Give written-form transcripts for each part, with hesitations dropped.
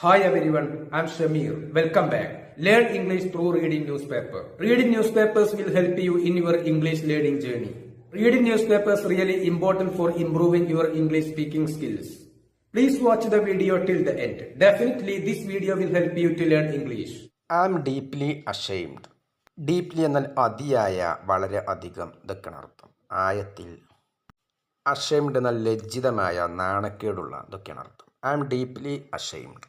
Hi everyone, I'm Shamir. Welcome back. Learn English through reading newspaper. Reading newspapers will help you in your English learning journey. Reading newspapers really important for improving your English speaking skills. Please watch the video till the end. Definitely this video will help you to learn English. I'm deeply ashamed. Deeply എന്നാൽ അതിയായ വളരെ അധികം ഇതൊക്കെയാണ് അർത്ഥം. ആയത്തിൽ ashamed എന്നാൽ ലജ്ജിതമായ നാണക്കേടുള്ള ഇതൊക്കെയാണ് അർത്ഥം. I am deeply ashamed.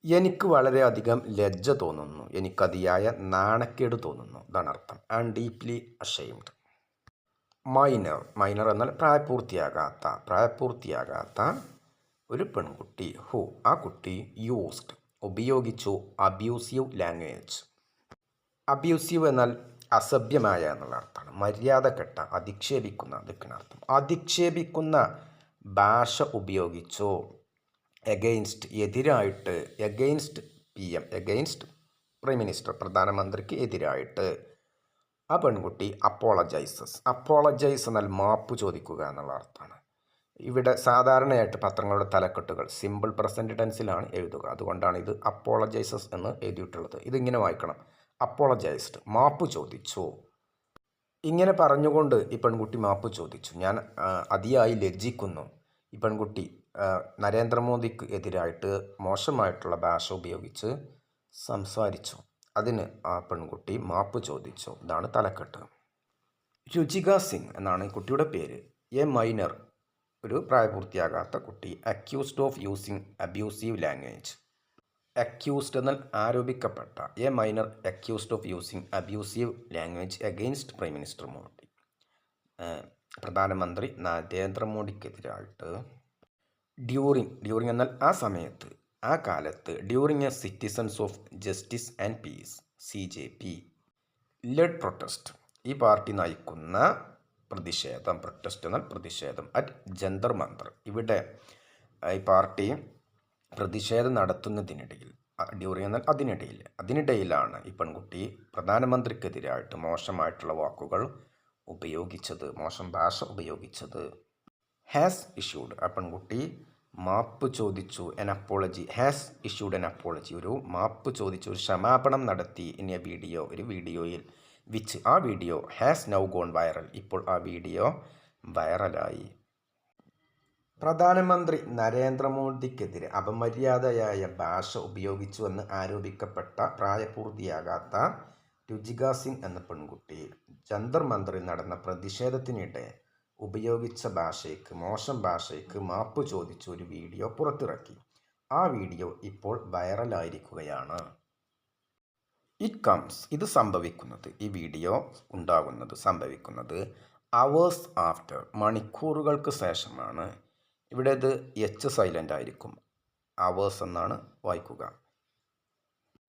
എനിക്ക് വളരെയധികം ലജ്ജ തോന്നുന്നു, എനിക്കതിയായ നാണക്കേട് തോന്നുന്നു, ഇതാണ് അർത്ഥം. I am deeply ashamed. Minor എന്നാൽ പ്രായപൂർത്തിയാകാത്ത ഒരു പെൺകുട്ടി. ആ കുട്ടി യൂസ്ഡ് ഉപയോഗിച്ചു അബ്യൂസീവ് ലാംഗ്വേജ്. അബ്യൂസീവ് എന്നാൽ അസഭ്യമായ എന്നുള്ള അർത്ഥമാണ്. മര്യാദ കെട്ട, അധിക്ഷേപിക്കുന്ന ഇതൊക്കെയാണ് അർത്ഥം. അധിക്ഷേപിക്കുന്ന ഭാഷ ഉപയോഗിച്ചു. എഗെയിൻസ്റ്റ് എതിരായിട്ട്, against PM, against prime minister പ്രധാനമന്ത്രിക്ക് എതിരായിട്ട്. ആ പെൺകുട്ടി അപ്പോളജൈസ് എന്നാൽ മാപ്പ് ചോദിക്കുക എന്നുള്ള അർത്ഥമാണ്. ഇവിടെ സാധാരണയായിട്ട് പത്രങ്ങളുടെ തലക്കെട്ടുകൾ സിമ്പിൾ പ്രസൻറ്റ് ടെൻസിലാണ് എഴുതുക. അതുകൊണ്ടാണ് ഇത് അപ്പോളജൈസസ് എന്ന് എഴുതിയിട്ടുള്ളത്. ഇതിങ്ങനെ വായിക്കണം: അപ്പോളജൈസ്ഡ്, മാപ്പ് ചോദിച്ചു. ഇങ്ങനെ പറഞ്ഞുകൊണ്ട് ഈ പെൺകുട്ടി മാപ്പ് ചോദിച്ചു. ഞാൻ അതിയായി ലജ്ജിക്കുന്നു. ഈ പെൺകുട്ടി നരേന്ദ്രമോദിക്ക് എതിരായിട്ട് മോശമായിട്ടുള്ള ഭാഷ ഉപയോഗിച്ച് സംസാരിച്ചു. അതിന് ആ പെൺകുട്ടി മാപ്പ് ചോദിച്ചു. ഇതാണ് തലക്കെട്ട്. രുചിക സിംഗ് എന്നാണ് ഈ കുട്ടിയുടെ പേര്. എ മൈനർ, ഒരു പ്രായപൂർത്തിയാകാത്ത കുട്ടി. Accused of using abusive language. Accused എന്നാൽ ആരോപിക്കപ്പെട്ട. A minor accused of using abusive language against prime minister Modi. പ്രധാനമന്ത്രി നരേന്ദ്രമോദിക്കെതിരായിട്ട്. ഡ്യൂറിങ് എന്നാൽ ആ സമയത്ത്, ആ കാലത്ത്. During a citizens of justice and peace CJP led protest, ഈ പാർട്ടി നയിക്കുന്ന പ്രതിഷേധം. പ്രൊട്ടസ്റ്റ് എന്നാൽ പ്രതിഷേധം. അറ്റ് ജന്തർ മന്തർ, ഇവിടെ ഈ പാർട്ടി പ്രതിഷേധം നടത്തുന്നതിനിടയിൽ. ഡ്യൂറിങ് എന്നാൽ അതിനിടയിലാണ് ഈ പെൺകുട്ടി പ്രധാനമന്ത്രിക്കെതിരായിട്ട് മോശമായിട്ടുള്ള വാക്കുകൾ ഉപയോഗിച്ചത്, മോശം ഭാഷ ഉപയോഗിച്ചത്. ഹാസ് ഇഷ്യൂഡ്, ആ പെൺകുട്ടി മാപ്പ് ചോദിച്ചു. N apology, has issued N apology, ഒരു മാപ്പ് ചോദിച്ചു, ഒരു ക്ഷമാപണം നടത്തി. ഇൻ എ വീഡിയോ, ഒരു വീഡിയോയിൽ. വിച്ച്, ആ video. Has now gone viral, ഇപ്പോൾ ആ വീഡിയോ വൈറലായി. പ്രധാനമന്ത്രി നരേന്ദ്രമോദിക്കെതിരെ അപമര്യാദയായ ഭാഷ ഉപയോഗിച്ചുവെന്ന് ആരോപിക്കപ്പെട്ട പ്രായപൂർത്തിയാകാത്ത രുചിക സിംഗ് എന്ന പെൺകുട്ടി ജന്തർ മന്തറിൽ നടന്ന പ്രതിഷേധത്തിനിടെ ഉപയോഗിച്ച ഭാഷയ്ക്ക്, മോശം ഭാഷയ്ക്ക് മാപ്പ് ചോദിച്ചു ഒരു വീഡിയോ പുറത്തിറക്കി. ആ വീഡിയോ ഇപ്പോൾ വൈറലായിരിക്കുകയാണ്. ഇത് സംഭവിക്കുന്നത്, ഈ വീഡിയോ സംഭവിക്കുന്നത് അവേഴ്സ് ആഫ്റ്റർ, മണിക്കൂറുകൾക്ക് ശേഷമാണ്. ഇവിടെ ഇത് H സൈലൻ്റ് ആയിരിക്കും. അവേഴ്സ് എന്നാണ് വായിക്കുക.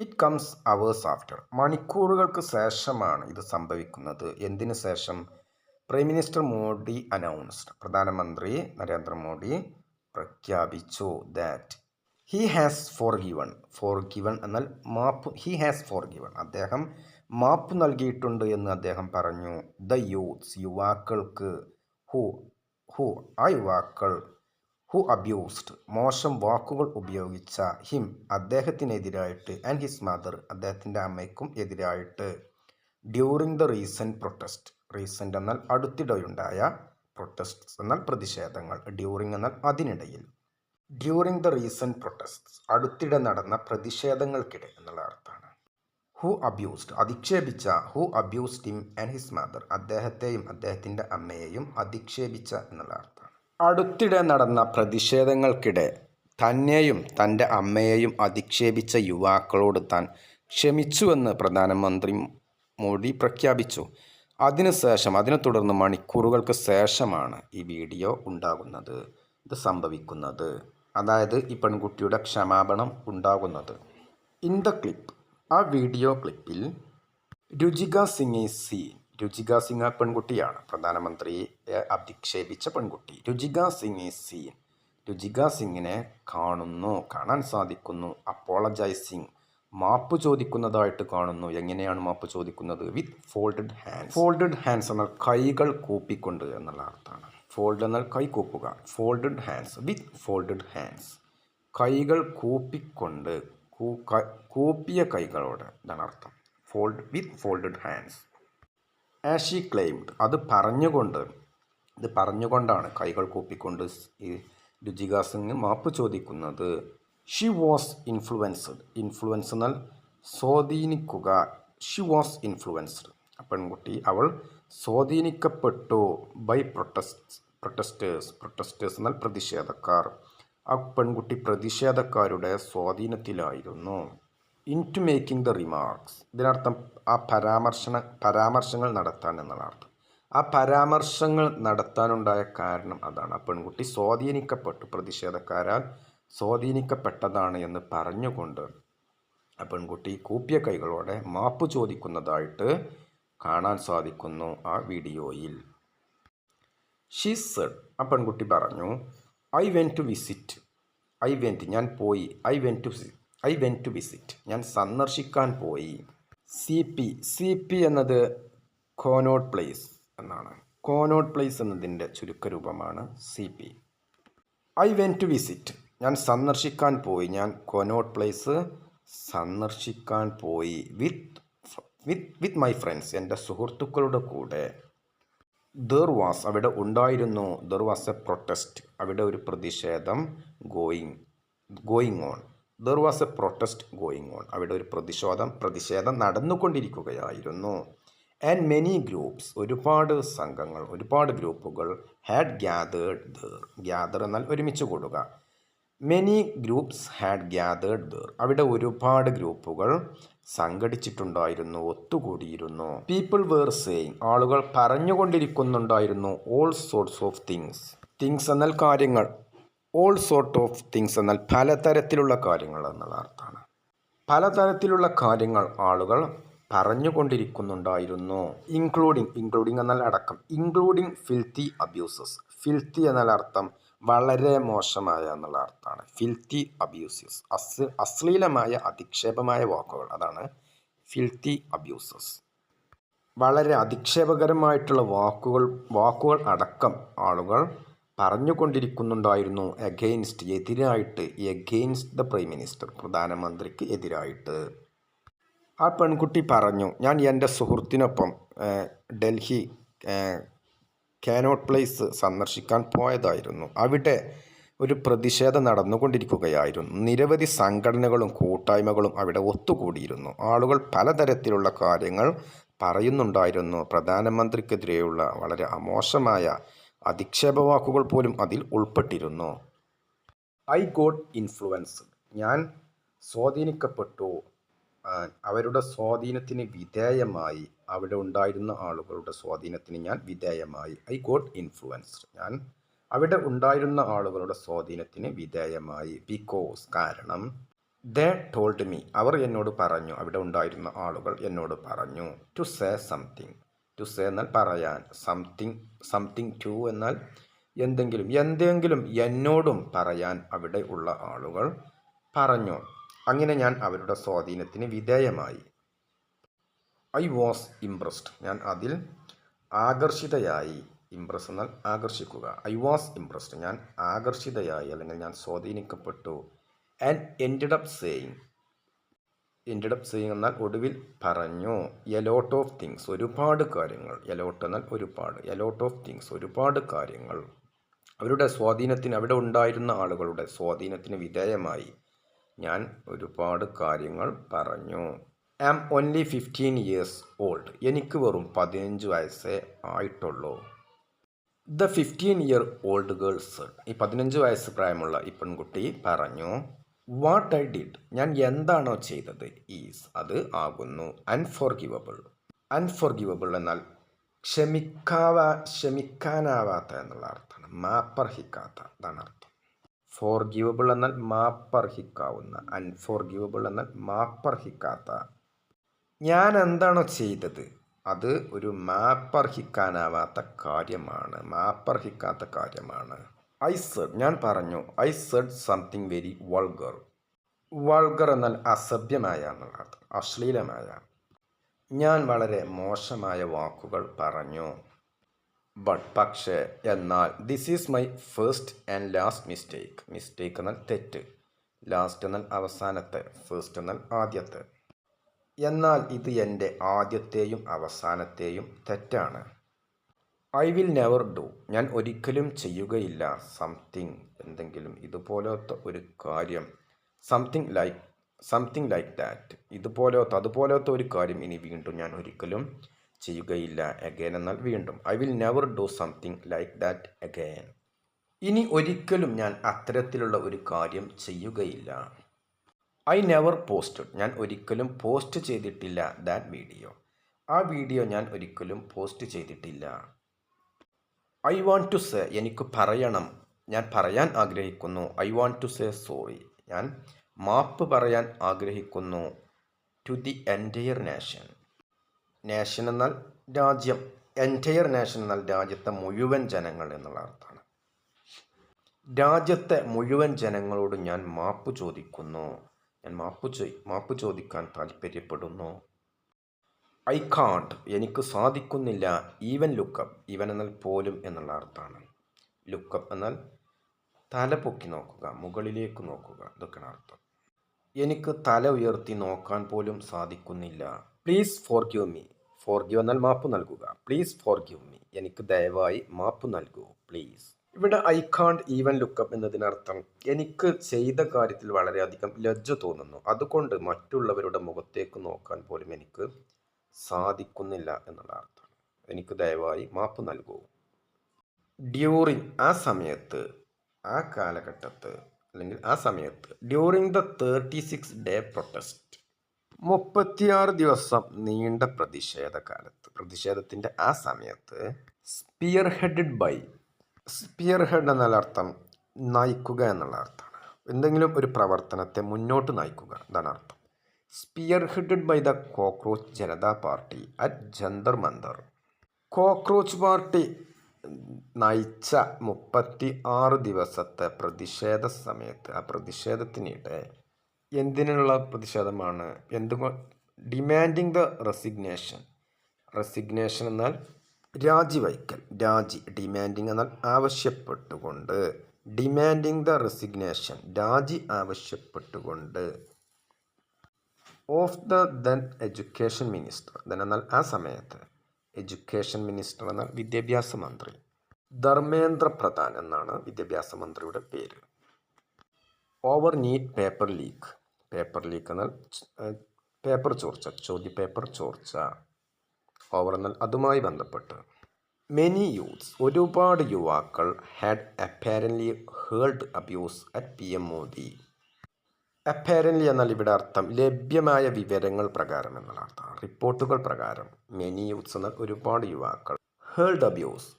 ഇറ്റ് കംസ് അവേഴ്സ് ആഫ്റ്റർ, മണിക്കൂറുകൾക്ക് ശേഷമാണ് ഇത് സംഭവിക്കുന്നത്. എന്തിനു ശേഷം? പ്രൈം മിനിസ്റ്റർ മോഡി അനൗൺസ്ഡ്, പ്രധാനമന്ത്രി നരേന്ദ്രമോദി പ്രഖ്യാപിച്ചു. ദാറ്റ് ഹി ഹാസ് ഫോർഗിവൺ എന്നാൽ മാപ്പ്. ഹി ഹാസ് ഫോർഗിവൺ, അദ്ദേഹം മാപ്പ് നൽകിയിട്ടുണ്ട് എന്ന് അദ്ദേഹം പറഞ്ഞു. ദ യൂത്ത്സ്, യുവാക്കൾക്ക്. ആ യുവാക്കൾ. ഹു അബ്യൂസ്ഡ്, മോശം വാക്കുകൾ ഉപയോഗിച്ച. ഹിം, അദ്ദേഹത്തിനെതിരായിട്ട്. ആൻഡ് ഹിസ് മദർ, അദ്ദേഹത്തിൻ്റെ അമ്മയ്ക്കും എതിരായിട്ട്. During the recent protest, recent എന്നാൽ അടുത്തിടെയുണ്ടായ, പ്രൊട്ടസ്റ്റ് എന്നാൽ പ്രതിഷേധങ്ങൾ. ഡ്യൂറിങ് എന്നാൽ അതിനിടയിൽ. ഡ്യൂറിങ് ദ റീസെൻറ്റ് പ്രൊട്ടസ്റ്റ്, അടുത്തിടെ നടന്ന പ്രതിഷേധങ്ങൾക്കിടെ എന്നുള്ള അർത്ഥമാണ്. ഹു അബ്യൂസ്ഡ്, അധിക്ഷേപിച്ച. Who abused him and his mother, അദ്ദേഹത്തെയും അദ്ദേഹത്തിൻ്റെ അമ്മയെയും അധിക്ഷേപിച്ച എന്നുള്ള അർത്ഥമാണ്. അടുത്തിടെ നടന്ന പ്രതിഷേധങ്ങൾക്കിടെ തന്നെയും തൻ്റെ അമ്മയെയും അധിക്ഷേപിച്ച യുവാക്കളോട് താൻ ക്ഷമിച്ചുവെന്ന് പ്രധാനമന്ത്രി മോദി പ്രഖ്യാപിച്ചു. അതിനെ തുടർന്ന് മണിക്കൂറുകൾക്ക് ശേഷമാണ് ഈ വീഡിയോ ഉണ്ടാകുന്നത്, ഇത് സംഭവിക്കുന്നത്. അതായത് ഈ പെൺകുട്ടിയുടെ ക്ഷമാപണം ഉണ്ടാകുന്നത്. ഇൻ ദ ക്ലിപ്പ്, ആ വീഡിയോ ക്ലിപ്പിൽ രുചിക സിംഗ് ഈസ് സീൻ. രുചിക സിംഗ് ആ പെൺകുട്ടിയാണ്, പ്രധാനമന്ത്രിയെ അധിക്ഷേപിച്ച പെൺകുട്ടി. രുചിക സിംഗ് ഈസ് സീൻ, രുചിക സിംഗിനെ കാണാൻ സാധിക്കുന്നു. അപ്പോളജൈസിങ്, മാപ്പ് ചോദിക്കുന്നതായിട്ട് കാണുന്നു. എങ്ങനെയാണ് മാപ്പ് ചോദിക്കുന്നത്? വിത്ത് ഫോൾഡഡ് ഹാൻഡ്സ്. ഫോൾഡഡ് ഹാൻഡ്സ് എന്നാൽ കൈകൾ കൂപ്പിക്കൊണ്ട് എന്നുള്ള അർത്ഥമാണ്. ഫോൾഡ് എന്നാൽ കൈ കൂപ്പുക. ഫോൾഡഡ് ഹാൻഡ്സ്, വിത്ത് ഫോൾഡഡ് ഹാൻഡ്സ്. കൈകൾ കൂപ്പിക്കൊണ്ട് കൂപ്പിയ കൈകളോടെ ഇതാണ് അർത്ഥം. Folded hands. As she claimed അത് പറഞ്ഞുകൊണ്ടാണ് കൈകൾ കൂപ്പിക്കൊണ്ട് ഈ രുചിക സിംഗ് മാപ്പ് ചോദിക്കുന്നത്. ഷി വാസ് ഇൻഫ്ലുവൻസ് എന്നാൽ സ്വാധീനിക്കുക. She was influenced. പെൺകുട്ടി അവൾ സ്വാധീനിക്കപ്പെട്ടു ബൈ പ്രൊട്ടസ്റ്റേഴ്സ് എന്നാൽ പ്രതിഷേധക്കാർ. ആ പെൺകുട്ടി പ്രതിഷേധക്കാരുടെ സ്വാധീനത്തിലായിരുന്നു. ഇൻറ്റു മേക്കിംഗ് ദ റിമാർക്സ് ഇതിനർത്ഥം ആ പരാമർശങ്ങൾ നടത്താൻ എന്നുള്ള അർത്ഥം. ആ പരാമർശങ്ങൾ നടത്താനുണ്ടായ കാരണം അതാണ്. ആ പെൺകുട്ടി സ്വാധീനിക്കപ്പെട്ടു, പ്രതിഷേധക്കാരാൽ സ്വാധീനിക്കപ്പെട്ടതാണ് എന്ന് പറഞ്ഞുകൊണ്ട് ആ പെൺകുട്ടി കൂപ്പിയ കൈകളോടെ മാപ്പ് ചോദിക്കുന്നതായിട്ട് കാണാൻ സാധിക്കുന്നു ആ വീഡിയോയിൽ. ഷീ സെഡ് ആ പെൺകുട്ടി പറഞ്ഞു, ഐ വെൻറ്റ് ടു വിസിറ്റ്. ഞാൻ പോയി. ഐ വെൻറ്റ് ടു വിസിറ്റ് ഞാൻ സന്ദർശിക്കാൻ പോയി. സി പി എന്നത് കോനോട്ട് പ്ലേസ് എന്നാണ്. കോനോട്ട് പ്ലേസ് എന്നതിൻ്റെ ചുരുക്കരൂപമാണ് C P. I went to visit ഞാൻ സന്ദർശിക്കാൻ പോയി. ഞാൻ കോനോട്ട് പ്ലേസ് സന്ദർശിക്കാൻ പോയി വിത്ത് മൈ ഫ്രണ്ട്സ് എൻ്റെ സുഹൃത്തുക്കളുടെ കൂടെ. ദർ വാസ് അവിടെ ഉണ്ടായിരുന്നു. ദർ വാസ് എ പ്രൊട്ടസ്റ്റ് അവിടെ ഒരു പ്രതിഷേധം going on. There was A protest going on അവിടെ ഒരു പ്രതിഷേധം നടന്നുകൊണ്ടിരിക്കുകയായിരുന്നു. ആൻഡ് മെനി ഗ്രൂപ്പ്സ് ഒരുപാട് സംഘങ്ങൾ, ഒരുപാട് ഗ്രൂപ്പുകൾ ഹാഡ് ഗ്യാതേർഡ് ദർ. ഗ്യാദർ എന്നാൽ ഒരുമിച്ച് കൂടുക. Many groups had gathered there അവിടെ ഒരുപാട് ഗ്രൂപ്പുകൾ സംഘടിച്ചിട്ടുണ്ടായിരുന്നു, ഒത്തുകൂടിയിരുന്നു. പീപ്പിൾ വേർ സേയിങ് ആളുകൾ പറഞ്ഞുകൊണ്ടിരിക്കുന്നുണ്ടായിരുന്നു. ഓൾ സോർട്സ് ഓഫ് തിങ്സ് എന്നാൽ കാര്യങ്ങൾ. ഓൾ സോർട്ട് ഓഫ് തിങ്സ് എന്നാൽ പലതരത്തിലുള്ള കാര്യങ്ങൾ എന്നുള്ള അർത്ഥമാണ്. പലതരത്തിലുള്ള കാര്യങ്ങൾ ആളുകൾ പറഞ്ഞുകൊണ്ടിരിക്കുന്നുണ്ടായിരുന്നു. ഇൻക്ലൂഡിങ് എന്നാൽ അടക്കം. Including filthy abuses. ഫിൽത്തി എന്നാൽ അർത്ഥം വളരെ മോശമായ എന്നുള്ള അർത്ഥമാണ്. ഫിൽത്തി അബ്യൂസസ് അശ്ലീലമായ അധിക്ഷേപമായ വാക്കുകൾ, അതാണ് ഫിൽത്തി അബ്യൂസസ്. വളരെ അധിക്ഷേപകരമായിട്ടുള്ള വാക്കുകൾ അടക്കം ആളുകൾ പറഞ്ഞുകൊണ്ടിരിക്കുന്നുണ്ടായിരുന്നു. എതിരായിട്ട് ദ പ്രൈം മിനിസ്റ്റർ പ്രധാനമന്ത്രിക്ക് എതിരായിട്ട്. ആ പെൺകുട്ടി പറഞ്ഞു, ഞാൻ എൻ്റെ സുഹൃത്തിനൊപ്പം ഡൽഹി കാനോട്ട് പ്ലേസ് സന്ദർശിക്കാൻ പോയതായിരുന്നു. അവിടെ ഒരു പ്രതിഷേധം നടന്നുകൊണ്ടിരിക്കുകയായിരുന്നു. നിരവധി സംഘടനകളും കൂട്ടായ്മകളും അവിടെ ഒത്തുകൂടിയിരുന്നു. ആളുകൾ പലതരത്തിലുള്ള കാര്യങ്ങൾ പറയുന്നുണ്ടായിരുന്നു. പ്രധാനമന്ത്രിക്കെതിരെയുള്ള വളരെ മോശമായ അധിക്ഷേപവാക്കുകൾ പോലും അതിൽ ഉൾപ്പെട്ടിരുന്നു. ഐ ഗോട്ട് ഇൻഫ്ലുവൻസ്ഡ് ഞാൻ സ്വാധീനിക്കപ്പെട്ടു. അവരുടെ സ്വാധീനത്തിന് വിധേയമായി, അവിടെ ഉണ്ടായിരുന്ന ആളുകളുടെ സ്വാധീനത്തിന് ഞാൻ വിധേയമായി. ഐ ഗോട്ട് ഇൻഫ്ലുവൻസ്ഡ് ഞാൻ അവിടെ ഉണ്ടായിരുന്ന ആളുകളുടെ സ്വാധീനത്തിന് വിധേയമായി. ബിക്കോസ് കാരണം ദേ ടോൾഡ് മീ അവർ എന്നോട് പറഞ്ഞു, അവിടെ ഉണ്ടായിരുന്ന ആളുകൾ എന്നോട് പറഞ്ഞു. To say something. To say എന്നാൽ പറയാൻ. സംതിങ് ടു എന്നാൽ എന്തെങ്കിലും എന്നോടും പറയാൻ അവിടെ ഉള്ള ആളുകൾ പറഞ്ഞു. അങ്ങനെ ഞാൻ അവരുടെ സ്വാധീനത്തിന് വിധേയമായി. ഐ വാസ് ഇംപ്രസ്ഡ് ഞാൻ അതിൽ ആകർഷിതയായി. ഇംപ്രസ് എന്നാൽ ആകർഷിക്കുക. ഐ വാസ് ഇംപ്രസ്ഡ് ഞാൻ ആകർഷിതയായി അല്ലെങ്കിൽ ഞാൻ സ്വാധീനിക്കപ്പെട്ടു. ആൻഡ് എൻഡഡ് അപ്പ് സേയിങ് എന്നാൽ ഒടുവിൽ പറഞ്ഞു. എ ലോട്ട് ഓഫ് തിങ്സ് ഒരുപാട് കാര്യങ്ങൾ. എലോട്ട് എന്നാൽ ഒരുപാട്. എ ലോട്ട് ഓഫ് തിങ്സ് ഒരുപാട് കാര്യങ്ങൾ. അവരുടെ സ്വാധീനത്തിന്, അവിടെ ഉണ്ടായിരുന്ന ആളുകളുടെ സ്വാധീനത്തിന് വിധേയമായി ഞാൻ ഒരുപാട് കാര്യങ്ങൾ പറഞ്ഞു. ആം ഓൺലി 15 years old എനിക്ക് വെറും 15 വയസ്സേ ആയിട്ടുള്ളൂ. ദ 15-year-old girl said ഈ 15 വയസ്സ് പ്രായമുള്ള ഈ പെൺകുട്ടി പറഞ്ഞു. വാട്ട് ഐ ഡിഡ് ഞാൻ എന്താണോ ചെയ്തത് ഈസ് അത് ആകുന്നു. അൺഫോർഗിവബിൾ എന്നാൽ ക്ഷമിക്കാനാവാത്ത എന്നുള്ള അർത്ഥമാണ്. മാപ്പർഹിക്കാത്ത അതാണ് അർത്ഥം. ഫോർഗിവബിൾ എന്നാൽ മാപ്പർഹിക്കാവുന്ന. അൺഫോർഗിവബിൾ എന്നാൽ മാപ്പർഹിക്കാത്ത. ഞാൻ എന്താണോ ചെയ്തത് അത് ഒരു മാപ്പർഹിക്കാനാവാത്ത കാര്യമാണ്, മാപ്പർഹിക്കാത്ത കാര്യമാണ്. ഐ സെഡ് ഞാൻ പറഞ്ഞു. I said something very vulgar. Vulgar എന്നാൽ അസഭ്യമായ എന്നുള്ള അർത്ഥം, അശ്ലീലമായ. ഞാൻ വളരെ മോശമായ വാക്കുകൾ പറഞ്ഞു. പക്ഷേ എന്നാൽ this is my first and last mistake. Mistake എന്നാൽ തെറ്റ്. ലാസ്റ്റ് എന്നാൽ അവസാനത്തെ, ഫസ്റ്റ് എന്നാൽ ആദ്യത്തെ. എന്നാൽ ഇത് എൻ്റെ ആദ്യത്തെയും അവസാനത്തെയും തെറ്റാണ്. ഐ വിൽ നെവർ ഡു, ഞാൻ ഒരിക്കലും ചെയ്യുകയില്ല. സംതിങ്, എന്തെങ്കിലും, ഇതുപോലത്തെ ഒരു കാര്യം. സംതിങ് ലൈക്ക് ദാറ്റ്, അതുപോലത്തെ ഒരു കാര്യം ഇനി വീണ്ടും ഞാൻ ഒരിക്കലും ചെയ്യുകയില്ല. അഗെയിൻ എന്നാൽ വീണ്ടും. I will never do something like that again. ഇനി ഒരിക്കലും ഞാൻ അത്തരത്തിലുള്ള ഒരു കാര്യം ചെയ്യുകയില്ല. ഐ നെവർ പോസ്റ്റഡ്, ഞാൻ ഒരിക്കലും പോസ്റ്റ് ചെയ്തിട്ടില്ല ദാറ്റ് വീഡിയോ. ആ വീഡിയോ ഞാൻ ഒരിക്കലും പോസ്റ്റ് ചെയ്തിട്ടില്ല. ഐ വാണ്ട് ടു സേ, എനിക്ക് പറയണം, ഞാൻ പറയാൻ ആഗ്രഹിക്കുന്നു. I want to say sorry, ഞാൻ മാപ്പ് പറയാൻ ആഗ്രഹിക്കുന്നു. To the entire nation, nation എന്നാൽ രാജ്യം, എൻറ്റയർ നേഷൻ എന്നാൽ രാജ്യത്തെ മുഴുവൻ ജനങ്ങൾ എന്നുള്ള അർത്ഥമാണ്. രാജ്യത്തെ മുഴുവൻ ജനങ്ങളോട് ഞാൻ മാപ്പ് ചോദിക്കുന്നു, ഞാൻ മാപ്പ് ചോദിക്കാൻ താല്പര്യപ്പെടുന്നു. ഐ കാണ്ട്, എനിക്ക് സാധിക്കുന്നില്ല. ഈവൻ ലുക്കപ്പ്, ഈവൻ എന്നാൽ പോലും എന്നുള്ള അർത്ഥമാണ്. ലുക്കപ്പ് എന്നാൽ തല പൊക്കി നോക്കുക, മുകളിലേക്ക് നോക്കുക, ഇതൊക്കെയാണ് അർത്ഥം. എനിക്ക് തല ഉയർത്തി നോക്കാൻ പോലും സാധിക്കുന്നില്ല. പ്ലീസ് ഫോർഗിവ് മീ, ഫോർഗിവ് എന്നാൽ മാപ്പ് നൽകുക. പ്ലീസ് ഫോർഗിവ് മീ, എനിക്ക് ദയവായി മാപ്പ് നൽകൂ, പ്ലീസ്. ഇവിടെ ഐ കാണ്ട് ഈവൻ ലുക്കപ്പ് എന്നതിനർത്ഥം എനിക്ക് ചെയ്ത കാര്യത്തിൽ വളരെയധികം ലജ്ജ തോന്നുന്നു, അതുകൊണ്ട് മറ്റുള്ളവരുടെ മുഖത്തേക്ക് നോക്കാൻ പോലും എനിക്ക് സാധിക്കുന്നില്ല എന്നുള്ള അർത്ഥം. എനിക്ക് ദയവായി മാപ്പ് നൽകൂ. ഡ്യൂറിങ്, ആ സമയത്ത്, ആ കാലഘട്ടത്ത്, അല്ലെങ്കിൽ ആ സമയത്ത്. ഡ്യൂറിങ് ദ 36 ഡേ പ്രൊട്ടസ്റ്റ്, 36 ദിവസം നീണ്ട പ്രതിഷേധകാലത്ത്, പ്രതിഷേധത്തിൻ്റെ ആ സമയത്ത്. Spearheaded by, spearhead എന്നാൽ അർത്ഥം നയിക്കുക എന്നുള്ള അർത്ഥമാണ്. എന്തെങ്കിലും ഒരു പ്രവർത്തനത്തെ മുന്നോട്ട് നയിക്കുക, അതാണ് അർത്ഥം. Spearheaded by the cockroach Janata party at Jantar Mantar. Cockroach party നയിച്ച 36 ദിവസത്തെ പ്രതിഷേധ സമയത്ത്, ആ പ്രതിഷേധത്തിനിടെ എന്തിനുള്ള പ്രതിഷേധമാണ്? ഡിമാൻഡിങ് ദ റെസിഗ്നേഷൻ, റെസിഗ്നേഷൻ എന്നാൽ രാജിവയ്ക്കൽ, ഡിമാൻഡിങ് എന്നാൽ ആവശ്യപ്പെട്ടുകൊണ്ട്, ഡിമാൻഡിങ് ദ റെസിഗ്നേഷൻ, രാജി ആവശ്യപ്പെട്ടുകൊണ്ട്. Of the then education minister, then എന്നാൽ ആ സമയത്ത്, എഡ്യൂക്കേഷൻ മിനിസ്റ്റർ എന്നാൽ വിദ്യാഭ്യാസ മന്ത്രി. ധർമ്മേന്ദ്ര പ്രധാൻ എന്നാണ് വിദ്യാഭ്യാസ മന്ത്രിയുടെ പേര്. Over NEET paper leak, paper leak എന്നാൽ പേപ്പർ ചോർച്ച, ചോദ്യപേപ്പർ ചോർച്ച. ഓവർ എന്നാൽ അതുമായി ബന്ധപ്പെട്ട്. മെനി യൂത്ത്സ്, ഒരുപാട് യുവാക്കൾ. Had apparently heard abuse at PM Modi. Apparently എന്നാൽ ഇവിടെ അർത്ഥം ലഭ്യമായ വിവരങ്ങൾ പ്രകാരം എന്നുള്ള അർത്ഥം, റിപ്പോർട്ടുകൾ പ്രകാരം. മെനി യൂത്ത്സ് എന്നാൽ ഒരുപാട് യുവാക്കൾ. ഹേർഡ് അബ്യൂസ്,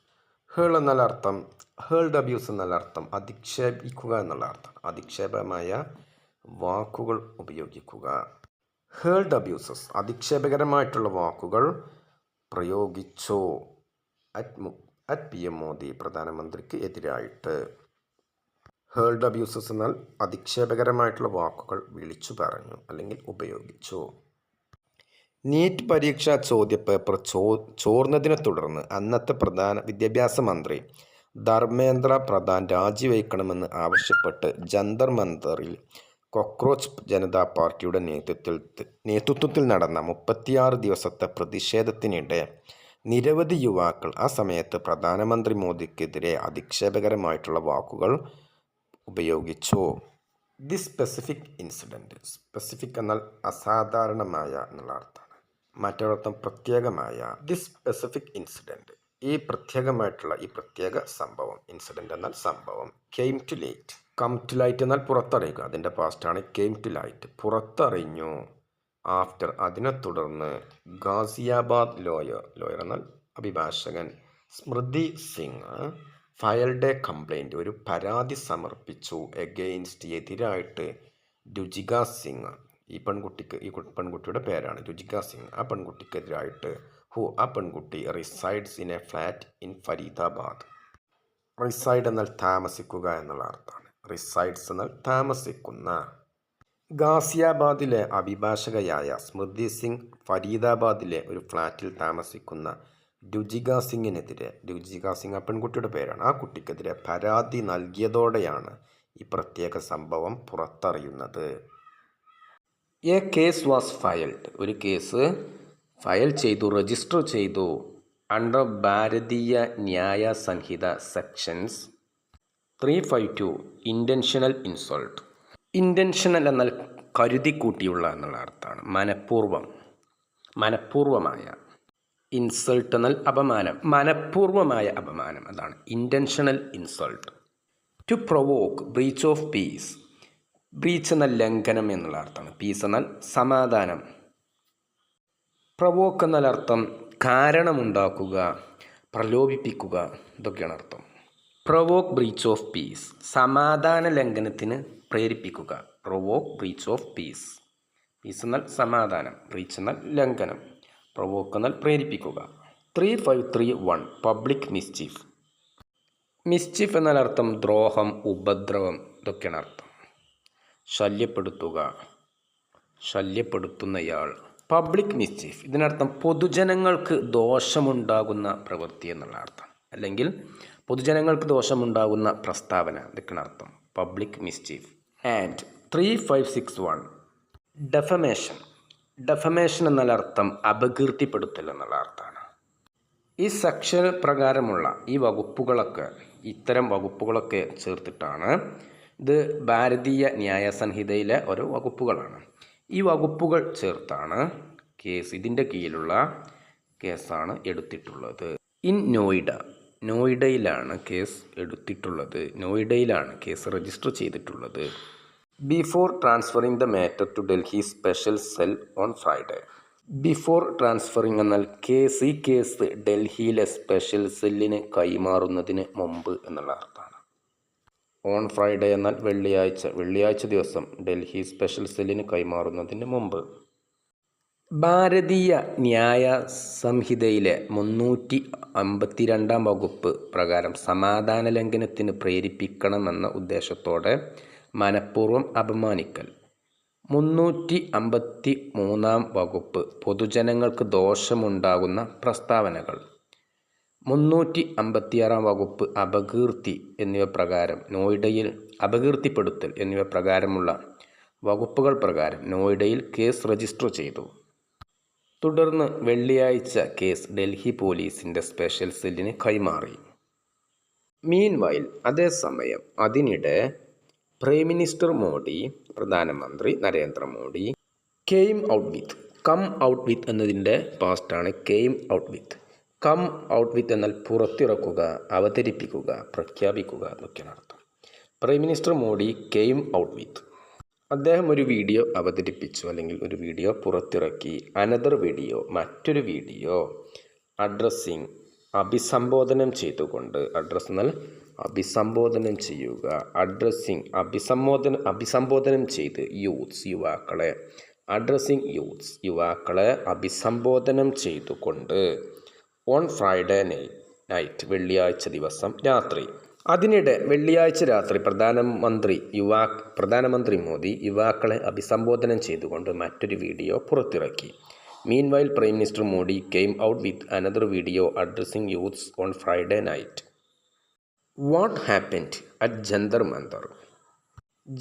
ഹേർഡ് അബ്യൂസ് എന്നാൽ അർത്ഥം അധിക്ഷേപിക്കുക എന്നുള്ള അർത്ഥം, അധിക്ഷേപമായ വാക്കുകൾ ഉപയോഗിക്കുക. ഹേർഡ് അബ്യൂസസ്, അധിക്ഷേപകരമായിട്ടുള്ള വാക്കുകൾ പ്രയോഗിച്ചു. അറ്റ് PM മോദി, പ്രധാനമന്ത്രിക്ക് എതിരായിട്ട്. ഹേർഡ് അബ്യൂസസ് എന്നാൽ അധിക്ഷേപകരമായിട്ടുള്ള വാക്കുകൾ വിളിച്ചു പറഞ്ഞു അല്ലെങ്കിൽ ഉപയോഗിച്ചു. നീറ്റ് പരീക്ഷാ ചോദ്യപേപ്പർ ചോർന്നതിനെ തുടർന്ന് അന്നത്തെ പ്രധാന വിദ്യാഭ്യാസ മന്ത്രി ധർമ്മേന്ദ്ര പ്രധാൻ രാജിവയ്ക്കണമെന്ന് ആവശ്യപ്പെട്ട് ജന്തർ മന്തറിൽ കോക്രോച്ച് ജനതാ പാർട്ടിയുടെ നേതൃത്വത്തിൽ നടന്ന 36 ദിവസത്തെ പ്രതിഷേധത്തിനിടെ നിരവധി യുവാക്കൾ ആ സമയത്ത് പ്രധാനമന്ത്രി മോദിക്കെതിരെ അധിക്ഷേപകരമായിട്ടുള്ള വാക്കുകൾ ഉപയോഗിച്ചു. ദി സ്പെസിഫിക് ഇൻസിഡൻറ്റ്, സ്പെസിഫിക് എന്നാൽ അസാധാരണമായ എന്നുള്ള അർത്ഥമാണ്, മറ്റൊരർത്ഥം പ്രത്യേകമായ. ദി സ്പെസിഫിക് ഇൻസിഡൻറ്റ്, ഈ പ്രത്യേക സംഭവം. ഇൻസിഡൻറ്റ് എന്നാൽ സംഭവം. Came to light, come to light എന്നാൽ പുറത്തറിയുക, അതിൻ്റെ പാസ്റ്റാണ് കെയിം ടു ലൈറ്റ്, പുറത്തറിഞ്ഞു. ആഫ്റ്റർ, അതിനെ തുടർന്ന്. ഗാസിയാബാദ് ലോയർ എന്നാൽ അഭിഭാഷകൻ. Smriti Singh filed a complaint, ഒരു പരാതി സമർപ്പിച്ചു. എഗെയിൻസ്റ്റ്, എതിരായിട്ട്. രുചിക സിംഗ്, ഈ പെൺകുട്ടിയുടെ പേരാണ് രുചിക സിംഗ്. ആ പെൺകുട്ടിക്കെതിരായിട്ട്. ആ പെൺകുട്ടി resides in A flat in Faridabad. Reside എന്നാൽ താമസിക്കുക എന്നുള്ള അർത്ഥമാണ്. റിസൈഡ്സ് എന്നാൽ താമസിക്കുന്ന. ഗാസിയാബാദിലെ അഭിഭാഷകയായ സ്മൃതി സിംഗ് ഫരീദാബാദിലെ ഒരു ഫ്ലാറ്റിൽ താമസിക്കുന്ന രുചിക സിംഗിനെതിരെ, രുചിക സിംഗ് ആ പെൺകുട്ടിയുടെ പേരാണ്, ആ കുട്ടിക്കെതിരെ പരാതി നൽകിയതോടെയാണ് ഈ പ്രത്യേക സംഭവം പുറത്തറിയുന്നത്. എ കേസ് വാസ് ഫയൽഡ്, ഒരു കേസ് ഫയൽ ചെയ്തു, രജിസ്റ്റർ ചെയ്തു അണ്ടർ ഭാരതീയ ന്യായ സംഹിത സെക്ഷൻസ് 352 ഇൻറ്റൻഷണൽ ഇൻസൾട്ട്. ഇൻറ്റൻഷണൽ എന്നാൽ കരുതിക്കൂട്ടിയുള്ള എന്നുള്ള അർത്ഥമാണ്. മനഃപൂർവമായ. ഇൻസൾട്ട് എന്നാൽ അപമാനം, മനഃപൂർവമായ അപമാനം, അതാണ് intentional insult. To provoke breach of peace, breach എന്നാൽ ലംഘനം എന്നുള്ള അർത്ഥമാണ്. പീസ് എന്നാൽ സമാധാനം. പ്രൊവോക്ക് എന്നാൽ അർത്ഥം കാരണമുണ്ടാക്കുക, പ്രലോഭിപ്പിക്കുക, ഇതൊക്കെയാണ് അർത്ഥം. പ്രൊവോക്ക് ബ്രീച്ച് ഓഫ് പീസ്, സമാധാന ലംഘനത്തിന് പ്രേരിപ്പിക്കുക. Provoke breach of peace. Peace എന്നാൽ സമാധാനം, ബ്രീച്ച് എന്നാൽ ലംഘനം, പ്രൊവോക്ക് എന്നാൽ പ്രേരിപ്പിക്കുക. 3531 പബ്ലിക് മിസ്ചീഫ്. മിസ്ചീഫ് എന്നാൽ അർത്ഥം ദ്രോഹം, ഉപദ്രവം, ഇതൊക്കെയാണ് അർത്ഥം. ശല്യപ്പെടുത്തുക, ശല്യപ്പെടുത്തുന്നയാൾ. പബ്ലിക് മിസ്ചീഫ് ഇതിനർത്ഥം പൊതുജനങ്ങൾക്ക് ദോഷമുണ്ടാകുന്ന പ്രവൃത്തി എന്നുള്ള അർത്ഥം, അല്ലെങ്കിൽ പൊതുജനങ്ങൾക്ക് ദോഷമുണ്ടാകുന്ന പ്രസ്താവന, ഇതൊക്കെയാണ് അർത്ഥം public mischief. And 3561 defamation. Defamation എന്നാൽ അർത്ഥം അപകീർത്തിപ്പെടുത്തൽ എന്നുള്ള അർത്ഥമാണ്. ഈ സെക്ഷൻ പ്രകാരമുള്ള ഈ വകുപ്പുകളൊക്കെ, ഇത്തരം വകുപ്പുകളൊക്കെ ചേർത്തിട്ടാണ്, ഇത് ഭാരതീയ ന്യായ സംഹിതയിലെ ഓരോ വകുപ്പുകളാണ്. ഈ വകുപ്പുകൾ ചേർത്താണ് കേസ്, ഇതിൻ്റെ കീഴിലുള്ള കേസാണ് എടുത്തിട്ടുള്ളത്. ഇൻ നോയിഡ, നോയിഡയിലാണ് കേസ് എടുത്തിട്ടുള്ളത്, നോയിഡയിലാണ് കേസ് രജിസ്റ്റർ ചെയ്തിട്ടുള്ളത്. Before transferring the matter to Delhi special cell on Friday. Before transferring എന്നാൽ ഈ കേസ് ഡൽഹിയിലെ സ്പെഷ്യൽ സെല്ലിന് കൈമാറുന്നതിന് മുമ്പ് എന്നുള്ള അർത്ഥമാണ്. ഓൺ ഫ്രൈഡേ എന്നാൽ വെള്ളിയാഴ്ച ദിവസം ഡൽഹി സ്പെഷ്യൽ സെല്ലിന് കൈമാറുന്നതിന് മുമ്പ്. ഭാരതീയ ന്യായ സംഹിതയിലെ 352 വകുപ്പ് പ്രകാരം സമാധാന ലംഘനത്തിന് പ്രേരിപ്പിക്കണമെന്ന ഉദ്ദേശത്തോടെ മനഃപൂർവ്വം അപമാനിക്കൽ. 353 വകുപ്പ് പൊതുജനങ്ങൾക്ക് ദോഷമുണ്ടാകുന്ന പ്രസ്താവനകൾ. 356 വകുപ്പ് അപകീർത്തി എന്നിവ പ്രകാരം നോയിഡയിൽ അപകീർത്തിപ്പെടുത്തൽ എന്നിവ പ്രകാരമുള്ള വകുപ്പുകൾ പ്രകാരം നോയിഡയിൽ കേസ് രജിസ്റ്റർ ചെയ്തു. തുടർന്ന് വെള്ളിയാഴ്ച കേസ് ഡൽഹി പോലീസിൻ്റെ സ്പെഷ്യൽ സെല്ലിന് കൈമാറി. മീൻവൈൽ, അതേസമയം അതിനിടെ പ്രൈം മിനിസ്റ്റർ മോഡി, പ്രധാനമന്ത്രി നരേന്ദ്രമോദി, കം ഔട്ട് വിത്ത് എന്നതിൻ്റെ പാസ്റ്റാണ് came out with. Come out with എന്നാൽ പുറത്തിറക്കുക, അവതരിപ്പിക്കുക, പ്രഖ്യാപിക്കുക എന്നൊക്കെയാണ് അർത്ഥം. Prime minister Modi came out with, അദ്ദേഹം ഒരു വീഡിയോ അവതരിപ്പിച്ചു, അല്ലെങ്കിൽ ഒരു വീഡിയോ പുറത്തിറക്കി. അനദർ വീഡിയോ, മറ്റൊരു വീഡിയോ. അഡ്രസ്സിങ്, അഭിസംബോധനം ചെയ്തുകൊണ്ട്. അഡ്രസ് എന്നാൽ അഭിസംബോധനം ചെയ്യുക. അഡ്രസ്സിങ്, അഭിസംബോധനം ചെയ്ത്. യൂത്ത്സ്, യുവാക്കളെ. അഡ്രസ്സിങ് യൂത്ത്സ്, യുവാക്കളെ അഭിസംബോധനം ചെയ്തുകൊണ്ട്. ഓൺ ഫ്രൈഡേ നൈറ്റ്, വെള്ളിയാഴ്ച ദിവസം രാത്രി. അതിനിടെ വെള്ളിയാഴ്ച രാത്രി പ്രധാനമന്ത്രി മോദി യുവാക്കളെ അഭിസംബോധനം ചെയ്തുകൊണ്ട് മറ്റൊരു വീഡിയോ പുറത്തിറക്കി. Meanwhile prime minister Modi came out with another video addressing youths on Friday night. What happened at Jantar Mantar.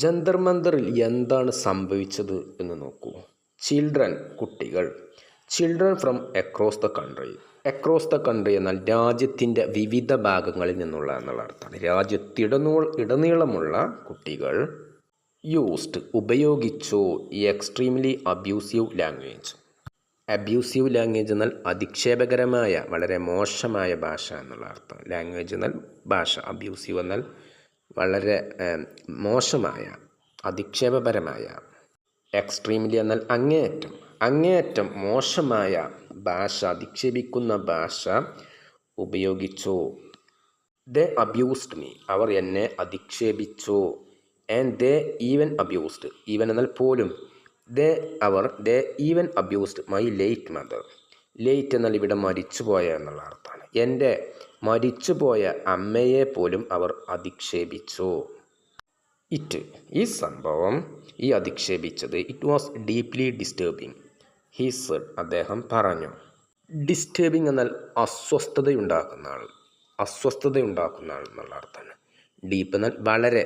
Jantar മന്ദറിൽ എന്താണ് സംഭവിച്ചത് എന്ന് നോക്കൂ. കുട്ടികൾ. Children from across the country. Across the country എന്നാൽ രാജ്യത്തിൻ്റെ വിവിധ ഭാഗങ്ങളിൽ നിന്നുള്ള അർത്ഥമാണ്. രാജ്യത്തിടനീളമുള്ള കുട്ടികൾ. യൂസ്ഡ്, ഉപയോഗിച്ചു. Extremely abusive language. Abusive language എന്നാൽ അധിക്ഷേപകരമായ, വളരെ മോശമായ ഭാഷ എന്നുള്ള അർത്ഥം. ലാംഗ്വേജ് എന്നാൽ ഭാഷ. അബ്യൂസീവ് എന്നാൽ വളരെ മോശമായ, അധിക്ഷേപപരമായ. എക്സ്ട്രീംലി എന്നാൽ അങ്ങേയറ്റം മോശമായ ഭാഷ, അധിക്ഷേപിക്കുന്ന ഭാഷ ഉപയോഗിച്ചു. ദേ അബ്യൂസ്ഡ് മീ, അവർ എന്നെ അധിക്ഷേപിച്ചു. And they even abused, even എന്നാൽ പോലും. They even abused my late mother. Late എന്നാൽ ഇവിടെ മരിച്ചുപോയ എന്നുള്ള അർത്ഥമാണ്. എൻ്റെ മരിച്ചുപോയ അമ്മയെ പോലും അവർ അധിക്ഷേപിച്ചു. ഈ സംഭവം, ഈ അധിക്ഷേപിച്ചത്, it was deeply disturbing. He said, അദ്ദേഹം പറഞ്ഞു. ഡിസ്റ്റർബിങ് എന്നാൽ അസ്വസ്ഥതയുണ്ടാക്കുന്ന ആൾ എന്നുള്ള അർത്ഥമാണ്. ഡീപ്പ് എന്നാൽ വളരെ,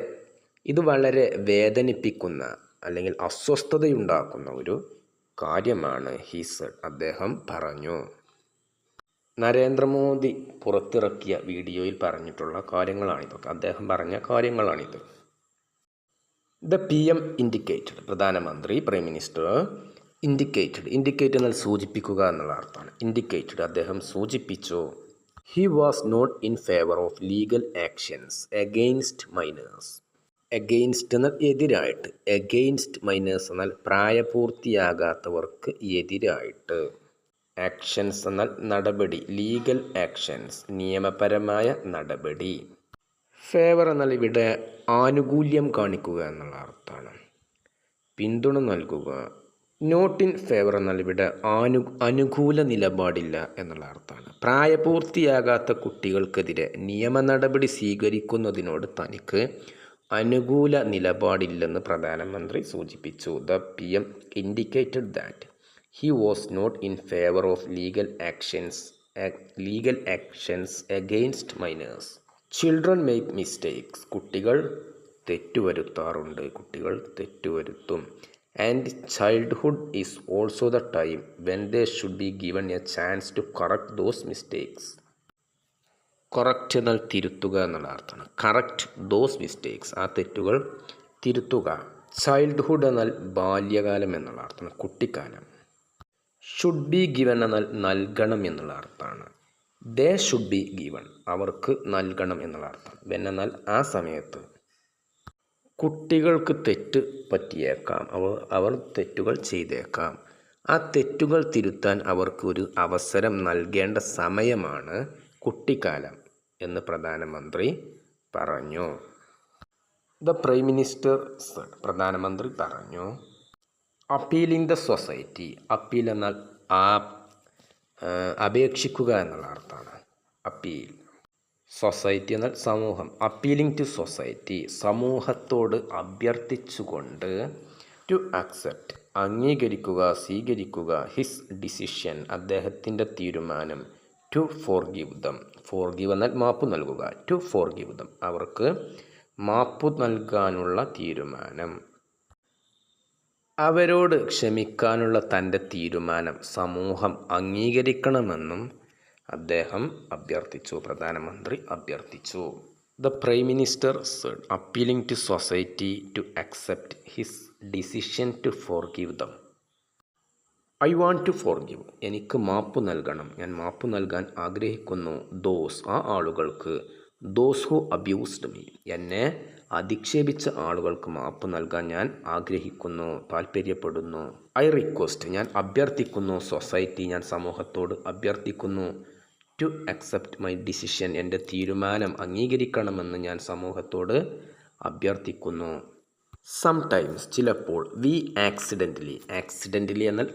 ഇത് വളരെ വേദനിപ്പിക്കുന്ന അല്ലെങ്കിൽ അസ്വസ്ഥതയുണ്ടാക്കുന്ന ഒരു കാര്യമാണ് ഹി സെഡ്, അദ്ദേഹം പറഞ്ഞു. നരേന്ദ്രമോദി പുറത്തിറക്കിയ വീഡിയോയിൽ പറഞ്ഞിട്ടുള്ള കാര്യങ്ങളാണിതൊക്കെ, അദ്ദേഹം പറഞ്ഞ കാര്യങ്ങളാണിത്. ദ PM ഇൻഡിക്കേറ്റഡ്, പ്രധാനമന്ത്രി പ്രൈം മിനിസ്റ്റർ ഇൻഡിക്കേറ്റ് എന്നാൽ സൂചിപ്പിക്കുക എന്നുള്ള അർത്ഥമാണ്. ഇൻഡിക്കേറ്റഡ്, അദ്ദേഹം സൂചിപ്പിച്ചു. He was not in favour of legal actions against minors. Against എന്നാൽ എതിരായിട്ട്, അഗെയിൻസ്റ്റ് മൈനേഴ്സ് എന്നാൽ പ്രായപൂർത്തിയാകാത്തവർക്ക് എതിരായിട്ട്. ആക്ഷൻസ് എന്നാൽ നടപടി, ലീഗൽ ആക്ഷൻസ് നിയമപരമായ നടപടി. ഫേവർ എന്നാൽ ഇവിടെ ആനുകൂല്യം കാണിക്കുക എന്നുള്ള അർത്ഥമാണ്, പിന്തുണ നൽകുക. നോട്ട് ഇൻ ഫേവർ എന്നാൽ ഇവിടെ അനുകൂല നിലപാടില്ല എന്നുള്ള അർത്ഥമാണ്. പ്രായപൂർത്തിയാകാത്ത കുട്ടികൾക്കെതിരെ നിയമ നടപടി സ്വീകരിക്കുന്നതിനോട് തനിക്ക് അനുകൂല നിലപാടില്ലെന്ന് പ്രധാനമന്ത്രി സൂചിപ്പിച്ചു. The PM indicated that he was not in favour of legal actions against minors. Children make mistakes, കുട്ടികൾ തെറ്റുവരുത്താറുണ്ട്, കുട്ടികൾ തെറ്റുവരുത്തും. And childhood is also the time when they should be given a chance to correct those mistakes. Correct എന്നാൽ തിരുത്തുക എന്നുള്ള അർത്ഥമാണ്. Correct those mistakes, ആ തെറ്റുകൾ തിരുത്തുക. ചൈൽഡ്ഹുഡ് എന്നാൽ ബാല്യകാലം എന്നുള്ള അർത്ഥമാണ്, കുട്ടിക്കാലം. ഷുഡ് ബി ഗിവൺ എന്നാൽ നൽകണം എന്നുള്ള അർത്ഥമാണ്. ദേ ഷുഡ് ബി ഗിവൺ, അവർക്ക് നൽകണം എന്നുള്ള അർത്ഥം. വെൻ എന്നാൽ ആ സമയത്ത്. കുട്ടികൾക്ക് തെറ്റ് പറ്റിയേക്കാം, അവർ തെറ്റുകൾ ചെയ്തേക്കാം. ആ തെറ്റുകൾ തിരുത്താൻ അവർക്ക് ഒരു അവസരം നൽകേണ്ട സമയമാണ് കുട്ടിക്കാലം എന്ന് പ്രധാനമന്ത്രി പറഞ്ഞു. ദ പ്രൈം മിനിസ്റ്റർ സെഡ്, പ്രധാനമന്ത്രി പറഞ്ഞു. അപ്പീലിംഗ് ദ സൊസൈറ്റി, അപ്പീൽ എന്നാൽ അപേക്ഷിക്കുക എന്നുള്ള അർത്ഥമാണ്. അപ്പീൽ. സൊസൈറ്റി എന്നാൽ സമൂഹം. അപ്പീലിംഗ് ടു സൊസൈറ്റി, സമൂഹത്തോട് അഭ്യർത്ഥിച്ചുകൊണ്ട്. ടു അക്സെപ്റ്റ്, അംഗീകരിക്കുക, സ്വീകരിക്കുക. ഹിസ് ഡിസിഷൻ, അദ്ദേഹത്തിൻ്റെ തീരുമാനം. ടു ഫോർഗിവ് ദം, ഫോർഗിവ് എന്നാൽ മാപ്പ് നൽകുക. ടു ഫോർഗിവ് ദം, അവർക്ക് മാപ്പ് നൽകാനുള്ള തീരുമാനം. അവരോട് ക്ഷമിക്കാനുള്ള തൻ്റെ തീരുമാനം സമൂഹം അംഗീകരിക്കണമെന്നും അദ്ദേഹം അഭ്യർത്ഥിച്ചു, പ്രധാനമന്ത്രി അഭ്യർത്ഥിച്ചു. The prime minister said, appealing to society to accept his decision to forgive them. I want to forgive, എനിക്ക് മാപ്പ് നൽകണം, ഞാൻ മാപ്പ് നൽകാൻ ആഗ്രഹിക്കുന്നു. ദോസ്, ആ ആളുകൾക്ക്. ദോസ് ഹു അബ്യൂസ്ഡ് മീ, എന്നെ അധിക്ഷേപിച്ച ആളുകൾക്ക് മാപ്പ് നൽകാൻ ഞാൻ ആഗ്രഹിക്കുന്നു, താല്പര്യപ്പെടുന്നു. ഐ റിക്വസ്റ്റ്, ഞാൻ അഭ്യർത്ഥിക്കുന്നു. സൊസൈറ്റി, ഞാൻ സമൂഹത്തോട് അഭ്യർത്ഥിക്കുന്നു. ടു അക്സെപ്റ്റ് മൈ ഡിസിഷൻ, എൻ്റെ തീരുമാനം അംഗീകരിക്കണമെന്ന് ഞാൻ സമൂഹത്തോട് അഭ്യർത്ഥിക്കുന്നു. സംടൈംസ്, ചിലപ്പോൾ. വി ആക്സിഡൻ്റലി എന്നാൽ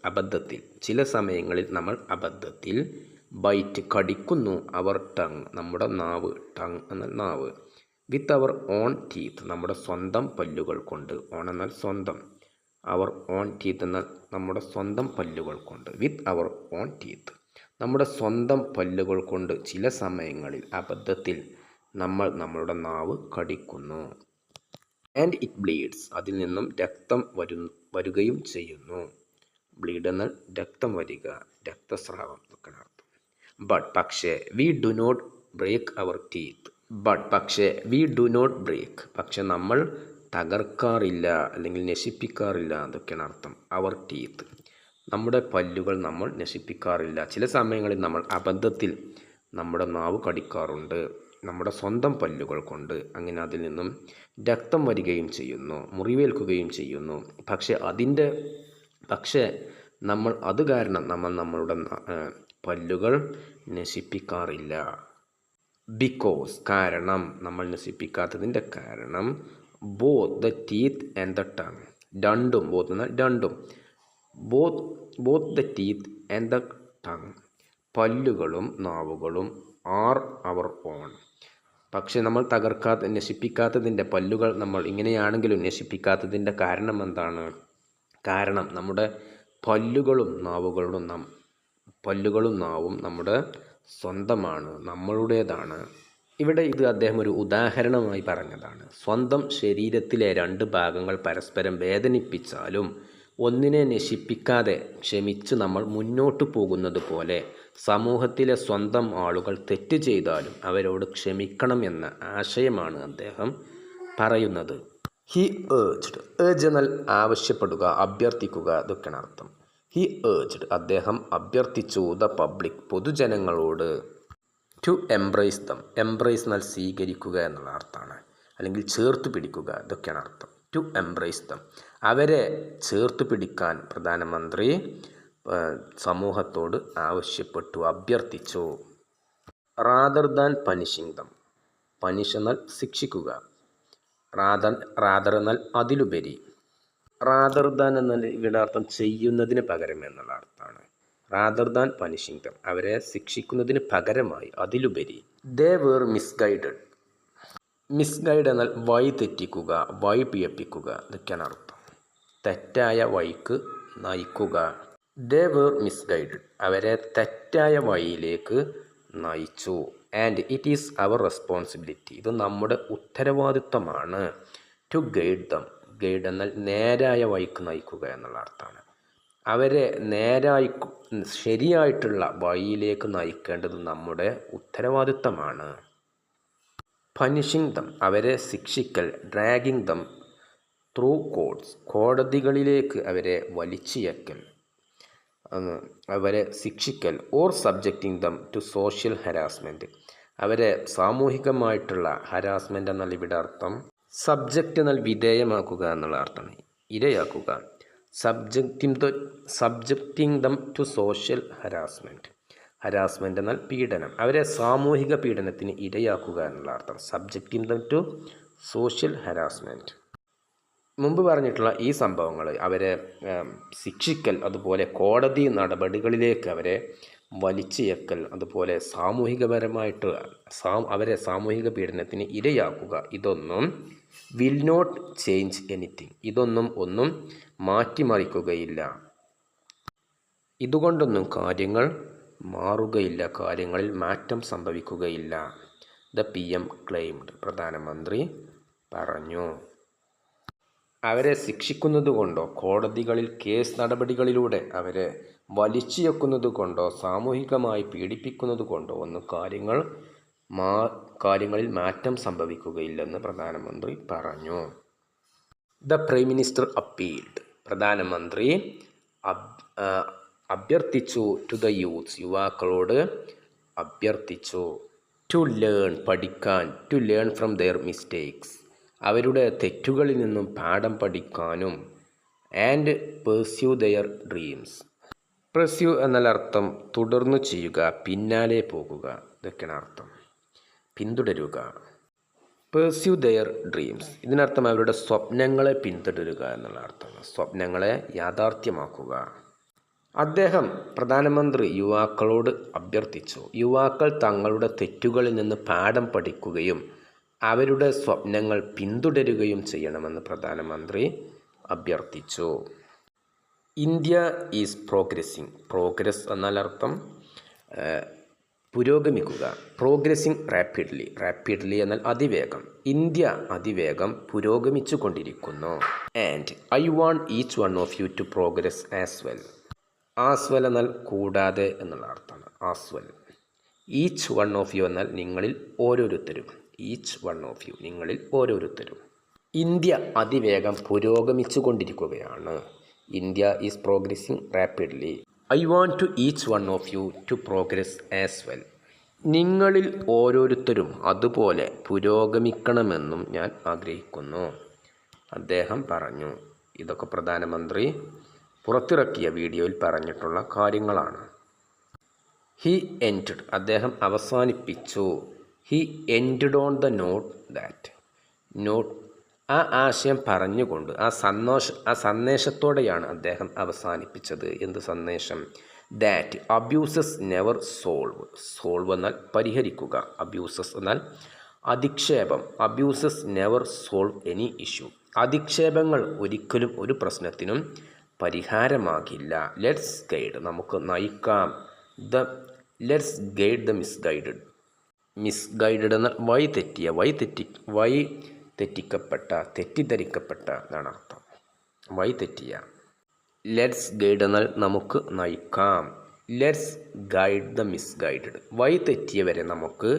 അബദ്ധത്തിൽ. ചില സമയങ്ങളിൽ നമ്മൾ അബദ്ധത്തിൽ. ബൈറ്റ്, കടിക്കുന്നു. അവർ ടങ്, നമ്മുടെ നാവ്. ടങ് എന്നാൽ നാവ്. വിത്ത് അവർ ഓൺ ടീത്ത്, നമ്മുടെ സ്വന്തം പല്ലുകൾ കൊണ്ട്. ഓൺ എന്നാൽ സ്വന്തം. അവർ ഓൺ ടീത്ത് എന്നാൽ നമ്മുടെ സ്വന്തം പല്ലുകൾ കൊണ്ട്. വിത്ത് അവർ ഓൺ ടീത്ത്, നമ്മുടെ സ്വന്തം പല്ലുകൾ കൊണ്ട് ചില സമയങ്ങളിൽ അബദ്ധത്തിൽ നമ്മൾ നമ്മളുടെ നാവ് കടിക്കുന്നു. ആൻഡ് ഇറ്റ് ബ്ലീഡ്സ്, അതിൽ നിന്നും രക്തം വരുകയും ചെയ്യുന്നു. ബ്ലീഡ് എന്നാൽ രക്തം വരിക, രക്തസ്രാവം എന്നൊക്കെയാണ് അർത്ഥം. ബട്ട്, പക്ഷേ. We do not break our teeth. But, പക്ഷേ. വി ഡു നോട്ട് ബ്രേക്ക്, പക്ഷെ നമ്മൾ തകർക്കാറില്ല അല്ലെങ്കിൽ നശിപ്പിക്കാറില്ല, അതൊക്കെയാണ് അർത്ഥം. അവർ ടീത്ത്, നമ്മുടെ പല്ലുകൾ നമ്മൾ നശിപ്പിക്കാറില്ല. ചില സമയങ്ങളിൽ നമ്മൾ അബദ്ധത്തിൽ നമ്മുടെ നാവ് കടിക്കാറുണ്ട്, നമ്മുടെ സ്വന്തം പല്ലുകൾ കൊണ്ട്. അങ്ങനെ അതിൽ നിന്നും രക്തം വരികയും ചെയ്യുന്നു, മുറിവേൽക്കുകയും ചെയ്യുന്നു. പക്ഷേ നമ്മൾ അത് കാരണം നമ്മൾ നമ്മളുടെ പല്ലുകൾ നശിപ്പിക്കാറില്ല. ബിക്കോസ്, കാരണം. നമ്മൾ നശിപ്പിക്കാത്തതിൻ്റെ കാരണം. Both the teeth and the tongue, രണ്ടും. ബോത്ത് എന്നാൽ രണ്ടും. Both the teeth and the tongue, പല്ലുകളും നാവുകളും. ആർ അവർ ഓൺ, പക്ഷെ നമ്മൾ നശിപ്പിക്കാത്തതിൻ്റെ, പല്ലുകൾ നമ്മൾ ഇങ്ങനെയാണെങ്കിലും നശിപ്പിക്കാത്തതിൻ്റെ കാരണം എന്താണ്? കാരണം നമ്മുടെ പല്ലുകളും നാവും നമ്മുടെ സ്വന്തമാണ്, നമ്മളുടേതാണ്. ഇവിടെ ഇത് അദ്ദേഹം ഒരു ഉദാഹരണമായി പറഞ്ഞതാണ്. സ്വന്തം ശരീരത്തിലെ 2 ഭാഗങ്ങൾ പരസ്പരം വേദനിപ്പിച്ചാലും ഒന്നിനെ നശിപ്പിക്കാതെ ക്ഷമിച്ച് നമ്മൾ മുന്നോട്ട് പോകുന്നത് പോലെ സമൂഹത്തിലെ സ്വന്തം ആളുകൾ തെറ്റ് ചെയ്താലും അവരോട് ക്ഷമിക്കണം എന്ന ആശയമാണ് അദ്ദേഹം പറയുന്നത്. ഹി ഏർജ്ഡ് എന്നാൽ ആവശ്യപ്പെടുക, അഭ്യർത്ഥിക്കുക, ഇതൊക്കെയാണ് അർത്ഥം. ഹി ഏർജ്ഡ് അദ്ദേഹം അഭ്യർത്ഥിച്ചു ദ പബ്ലിക് പൊതുജനങ്ങളോട് ടു എംബ്രേസ് ദം. എംബ്രേസ് എന്നാൽ സ്വീകരിക്കുക എന്നുള്ള അർത്ഥമാണ്, അല്ലെങ്കിൽ ചേർത്ത് പിടിക്കുക, ഇതൊക്കെയാണ് അർത്ഥം. ടു എംബ്രേസ് ദം അവരെ ചേർത്ത് പിടിക്കാൻ പ്രധാനമന്ത്രി സമൂഹത്തോട് ആവശ്യപ്പെട്ടു, അഭ്യർത്ഥിച്ചു. Rather than punishing them. Punish എന്നാൽ ശിക്ഷിക്കുക, റാദർ എന്നാൽ അതിലുപരി. റാദർ ദാൻ എന്നാൽ ഇവിടെ അർത്ഥം ചെയ്യുന്നതിന് പകരം എന്നുള്ള അർത്ഥമാണ്. റാദർ ദാൻ പനിഷിങ് ദം അവരെ ശിക്ഷിക്കുന്നതിന് പകരമായി, അതിലുപരി. They were misguided. മിസ്ഗൈഡ് എന്നാൽ വഴി തെറ്റിക്കുക, വഴി പിഴപ്പിക്കുക, ഇതൊക്കെയാണ് അർത്ഥം. തെറ്റായ വഴിക്ക് നയിക്കുക. ദേ വേർ മിസ്ഗൈഡഡ് അവരെ തെറ്റായ വഴിയിലേക്ക് നയിച്ചു. And it is our responsibility ഇത് നമ്മുടെ ഉത്തരവാദിത്തമാണ്. To guide dum. ഗൈഡ് എന്നാൽ നേരായ വഴിക്ക് നയിക്കുക എന്നുള്ള അർത്ഥമാണ്. അവരെ ശരിയായിട്ടുള്ള വഴിയിലേക്ക് നയിക്കേണ്ടത് നമ്മുടെ ഉത്തരവാദിത്തമാണ്. പനിഷിങ് ദം അവരെ ശിക്ഷിക്കൽ. ഡ്രാഗിങ് ദം ത്രൂ കോഡ്സ് കോടതികളിലേക്ക് അവരെ വലിച്ചിഴക്കൽ, അവരെ ശിക്ഷിക്കൽ. Or subjecting them to social harassment അവരെ സാമൂഹികമായിട്ടുള്ള ഹരാസ്മെൻ്റ് എന്നാൽ ഇവിടെ അർത്ഥം. സബ്ജക്റ്റ് എന്നാൽ വിധേയമാക്കുക എന്നുള്ള അർത്ഥമാണ്, ഇരയാക്കുക. Subjecting them to social harassment. Harassment എന്നാൽ പീഡനം, അവരെ സാമൂഹിക പീഡനത്തിന് ഇരയാക്കുക എന്നുള്ള അർത്ഥം. Subjecting them to social harassment. മുമ്പ് പറഞ്ഞിട്ടുള്ള ഈ സംഭവങ്ങൾ അവരെ ശിക്ഷിക്കൽ, അതുപോലെ കോടതി നടപടികളിലേക്ക് അവരെ വലിച്ചിഴക്കൽ, അതുപോലെ സാമൂഹികപരമായിട്ട് അവരെ സാമൂഹിക പീഡനത്തിന് ഇരയാക്കുക, ഇതൊന്നും വിൽ നോട്ട് ചേഞ്ച് എനിത്തിങ് ഇതൊന്നും ഒന്നും മാറ്റിമറിക്കുകയില്ല. ഇതുകൊണ്ടൊന്നും കാര്യങ്ങൾ മാറുകയില്ല, കാര്യങ്ങളിൽ മാറ്റം സംഭവിക്കുകയില്ല. ദ PM ക്ലെയിംഡ് പ്രധാനമന്ത്രി പറഞ്ഞു. അവരെ ശിക്ഷിക്കുന്നത് കൊണ്ടോ കോടതികളിൽ കേസ് നടപടികളിലൂടെ അവരെ വലിച്ചിഴക്കുന്നത് കൊണ്ടോ സാമൂഹികമായി പീഡിപ്പിക്കുന്നത് കൊണ്ടോ ഒന്നും കാര്യങ്ങളിൽ മാറ്റം സംഭവിക്കുകയില്ലെന്ന് പ്രധാനമന്ത്രി പറഞ്ഞു. ദ പ്രൈം മിനിസ്റ്റർ അപ്പീൽഡ് പ്രധാനമന്ത്രി അഭ്യർത്ഥിച്ചു. ടു ദ യൂത്ത്സ് യുവാക്കളോട് അഭ്യർത്ഥിച്ചു. ടു ലേൺ പഠിക്കാൻ. To learn from their mistakes അവരുടെ തെറ്റുകളിൽ നിന്നും പാഠം പഠിക്കാനും. And pursue their dreams. Pursue എന്നാൽ അർത്ഥം തുടർന്നു ചെയ്യുക, പിന്നാലെ പോകുക, ഇതൊക്കെയാണ് അർത്ഥം. പിന്തുടരുക. പെർസ്യൂ ദെയർ ഡ്രീംസ് ഇതിനർത്ഥം അവരുടെ സ്വപ്നങ്ങളെ പിന്തുടരുക എന്നുള്ള അർത്ഥമാണ്, സ്വപ്നങ്ങളെ യാഥാർത്ഥ്യമാക്കുക. അദ്ദേഹം പ്രധാനമന്ത്രി യുവാക്കളോട് അഭ്യർത്ഥിച്ചു. യുവാക്കൾ തങ്ങളുടെ തെറ്റുകളിൽ നിന്ന് പാഠം പഠിക്കുകയും അവരുടെ സ്വപ്നങ്ങൾ പിന്തുടരുകയും ചെയ്യണമെന്ന് പ്രധാനമന്ത്രി അഭ്യർത്ഥിച്ചു. India is progressing. പ്രോഗ്രസ് എന്നാൽ അർത്ഥം പുരോഗമിക്കുക. Progressing rapidly. റാപ്പിഡ്ലി എന്നാൽ അതിവേഗം. ഇന്ത്യ അതിവേഗം പുരോഗമിച്ചു കൊണ്ടിരിക്കുന്നു. And I want each one of you to progress as well. As well എന്നാൽ കൂടാതെ എന്നുള്ള അർത്ഥമാണ്. As well. Each one of you എന്നാൽ നിങ്ങളിൽ ഓരോരുത്തരും. ഈച്ച് വൺ ഓഫ് യു നിങ്ങളിൽ ഓരോരുത്തരും. ഇന്ത്യ അതിവേഗം പുരോഗമിച്ചു കൊണ്ടിരിക്കുകയാണ്. India is progressing rapidly. I want to each one of you to progress as well. നിങ്ങളിൽ ഓരോരുത്തരും അതുപോലെ പുരോഗമിക്കണമെന്നും ഞാൻ ആഗ്രഹിക്കുന്നു, അദ്ദേഹം പറഞ്ഞു. ഇതൊക്കെ പ്രധാനമന്ത്രി പുറത്തിറക്കിയ വീഡിയോയിൽ പറഞ്ഞിട്ടുള്ള കാര്യങ്ങളാണ്. ഹി എൻഡഡ് അദ്ദേഹം അവസാനിപ്പിച്ചു. He ended on the note that. Note ആ ആശയം പറഞ്ഞുകൊണ്ട് ആ സന്ദേശത്തോടെയാണ് അദ്ദേഹം അവസാനിപ്പിച്ചത്. എന്ത് സന്ദേശം? That abuses never solve. Solve എന്നാൽ പരിഹരിക്കുക, അബ്യൂസസ് എന്നാൽ അധിക്ഷേപം. Abuses never solve any issue. അധിക്ഷേപങ്ങൾ ഒരിക്കലും ഒരു പ്രശ്നത്തിനും പരിഹാരമാകില്ല. ലെറ്റ്സ് ഗൈഡ് നമുക്ക് നയിക്കാം. Let's guide the misguided. Misguided എന്നാൽ വഴി തെറ്റിക്കപ്പെട്ട, തെറ്റിദ്ധരിക്കപ്പെട്ട എന്നാണ് അർത്ഥം. വഴി തെറ്റിയ. ലെറ്റ്സ് ഗൈഡ് എന്നാൽ നമുക്ക് നയിക്കാം. Let's guide the misguided. വഴി തെറ്റിയവരെ നമുക്ക്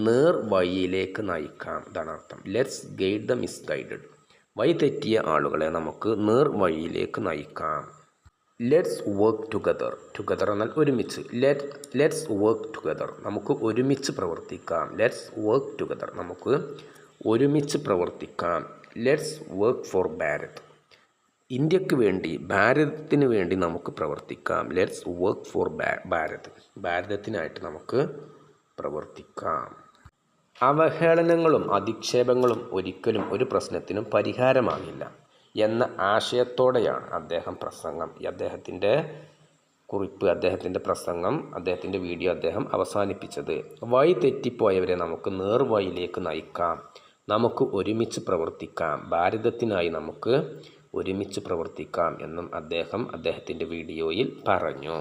നേർ വഴിയിലേക്ക് നയിക്കാം, ഇതാണ് അർത്ഥം. Let's guide the misguided. വഴി തെറ്റിയ ആളുകളെ നമുക്ക് നേർ വഴിയിലേക്ക് നയിക്കാം. ലെറ്റ്സ് വർക്ക് ടുഗദർ എന്നാൽ ഒരുമിച്ച്. ലെറ്റ്സ് വർക്ക് ടുഗദർ, നമുക്ക് ഒരുമിച്ച് പ്രവർത്തിക്കാം. ലെറ്റ്സ് വർക്ക് ടുഗദർ, നമുക്ക് ഒരുമിച്ച് പ്രവർത്തിക്കാം. ലെറ്റ്സ് വർക്ക് ഫോർ ഭാരത്, ഇന്ത്യക്ക് വേണ്ടി, ഭാരതത്തിന് വേണ്ടി നമുക്ക് പ്രവർത്തിക്കാം. ലെറ്റ്സ് വർക്ക് ഫോർ ഭാരത്, ഭാരതത്തിനായിട്ട് നമുക്ക് പ്രവർത്തിക്കാം. അവഹേളനങ്ങളും അധിക്ഷേപങ്ങളും ഒരിക്കലും ഒരു പ്രശ്നത്തിനും പരിഹാരമാകില്ല എന്ന ആശയത്തോടെയാണ് അദ്ദേഹത്തിൻ്റെ കുറിപ്പ്, അദ്ദേഹത്തിൻ്റെ വീഡിയോ അദ്ദേഹം അവസാനിപ്പിച്ചത്. വഴി തെറ്റിപ്പോയവരെ നമുക്ക് നേർവഴിയിലേക്ക് നയിക്കാം. നമുക്ക് ഒരുമിച്ച് പ്രവർത്തിക്കാം. ഭാരതത്തിനായി നമുക്ക് ഒരുമിച്ച് പ്രവർത്തിക്കാം എന്നും അദ്ദേഹത്തിൻ്റെ വീഡിയോയിൽ പറഞ്ഞു.